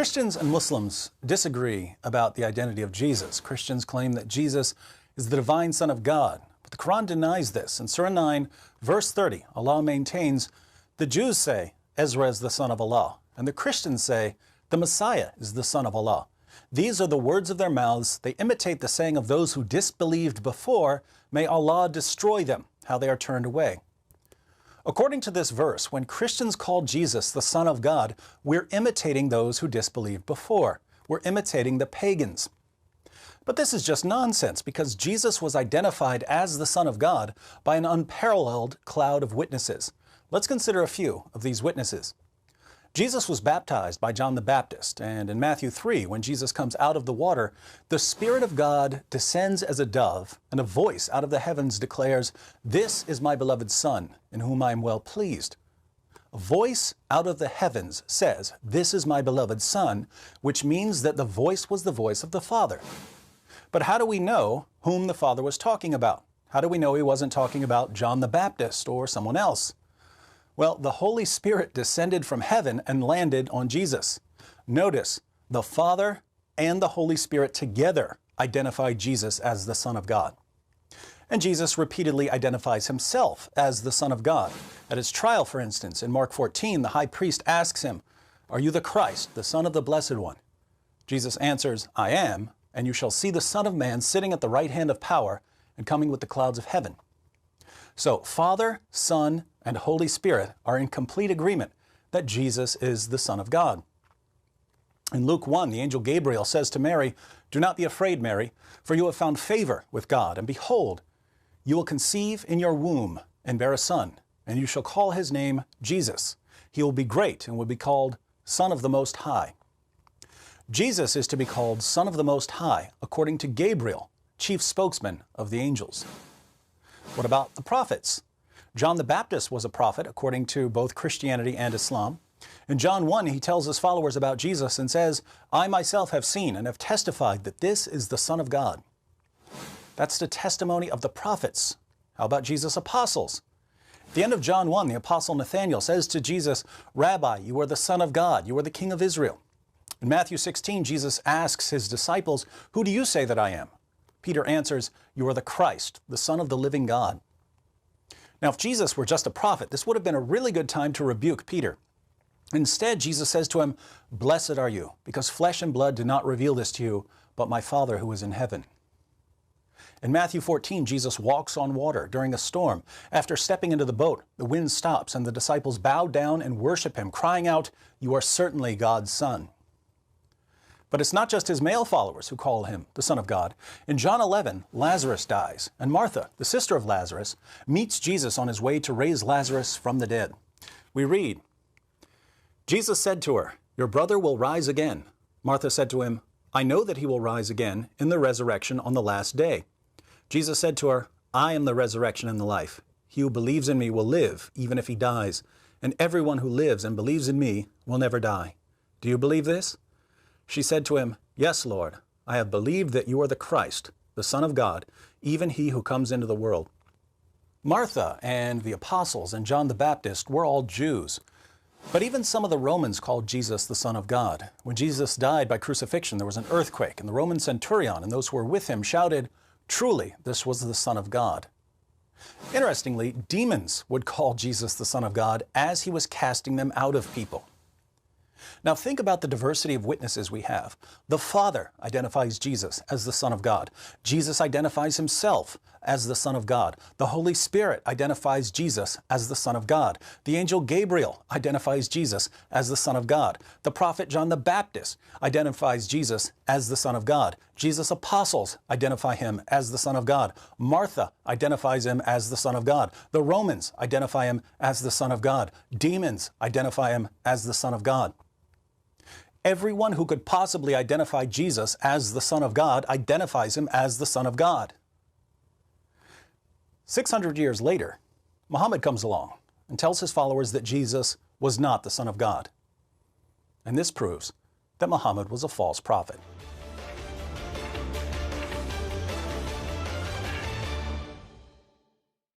Christians and Muslims disagree about the identity of Jesus. Christians claim that Jesus is the divine Son of God, but the Quran denies this. In Surah 9, verse 30, Allah maintains, the Jews say Ezra is the son of Allah, and the Christians say the Messiah is the son of Allah. These are the words of their mouths. They imitate the saying of those who disbelieved before. May Allah destroy them, how they are turned away. According to this verse, when Christians call Jesus the Son of God, we're imitating those who disbelieved before. We're imitating the pagans. But this is just nonsense, because Jesus was identified as the Son of God by an unparalleled cloud of witnesses. Let's consider a few of these witnesses. Jesus was baptized by John the Baptist, and in Matthew 3, when Jesus comes out of the water, the Spirit of God descends as a dove, and a voice out of the heavens declares, "This is my beloved Son, in whom I am well pleased." A voice out of the heavens says, "This is my beloved Son," which means that the voice was the voice of the Father. But how do we know whom the Father was talking about? How do we know he wasn't talking about John the Baptist or someone else? Well, the Holy Spirit descended from heaven and landed on Jesus. Notice, the Father and the Holy Spirit together identify Jesus as the Son of God. And Jesus repeatedly identifies himself as the Son of God. At his trial, for instance, in Mark 14, the high priest asks him, "Are you the Christ, the Son of the Blessed One?" Jesus answers, "I am, and you shall see the Son of Man sitting at the right hand of power and coming with the clouds of heaven." So Father, Son, and Holy Spirit are in complete agreement that Jesus is the Son of God. In Luke 1, the angel Gabriel says to Mary, "Do not be afraid, Mary, for you have found favor with God, and behold, you will conceive in your womb and bear a son, and you shall call his name Jesus. He will be great and will be called Son of the Most High." Jesus is to be called Son of the Most High, according to Gabriel, chief spokesman of the angels. What about the prophets? John the Baptist was a prophet, according to both Christianity and Islam. In John 1, he tells his followers about Jesus and says, "I myself have seen and have testified that this is the Son of God." That's the testimony of the prophets. How about Jesus' apostles? At the end of John 1, the apostle Nathanael says to Jesus, "Rabbi, you are the Son of God, you are the King of Israel." In Matthew 16, Jesus asks his disciples, "Who do you say that I am?" Peter answers, "You are the Christ, the Son of the living God." Now, if Jesus were just a prophet, this would have been a really good time to rebuke Peter. Instead, Jesus says to him, "Blessed are you, because flesh and blood did not reveal this to you, but my Father who is in heaven." In Matthew 14, Jesus walks on water during a storm. After stepping into the boat, the wind stops and the disciples bow down and worship him, crying out, "You are certainly God's Son." But it's not just his male followers who call him the Son of God. In John 11, Lazarus dies, and Martha, the sister of Lazarus, meets Jesus on his way to raise Lazarus from the dead. We read, Jesus said to her, "Your brother will rise again." Martha said to him, "I know that he will rise again in the resurrection on the last day." Jesus said to her, "I am the resurrection and the life. He who believes in me will live, even if he dies, and everyone who lives and believes in me will never die. Do you believe this?" She said to him, "Yes, Lord, I have believed that you are the Christ, the Son of God, even he who comes into the world." Martha and the apostles and John the Baptist were all Jews. But even some of the Romans called Jesus the Son of God. When Jesus died by crucifixion, there was an earthquake, and the Roman centurion and those who were with him shouted, "Truly, this was the Son of God." Interestingly, demons would call Jesus the Son of God as he was casting them out of people. Now think about the diversity of witnesses we have. The Father identifies Jesus as the Son of God. Jesus identifies himself as the Son of God. The Holy Spirit identifies Jesus as the Son of God. The angel Gabriel identifies Jesus as the Son of God. The prophet John the Baptist identifies Jesus as the Son of God. Jesus' apostles identify him as the Son of God. Martha identifies him as the Son of God. The Romans identify him as the Son of God. Demons identify him as the Son of God. Everyone who could possibly identify Jesus as the Son of God identifies him as the Son of God. 600 years later, Muhammad comes along and tells his followers that Jesus was not the Son of God. And this proves that Muhammad was a false prophet.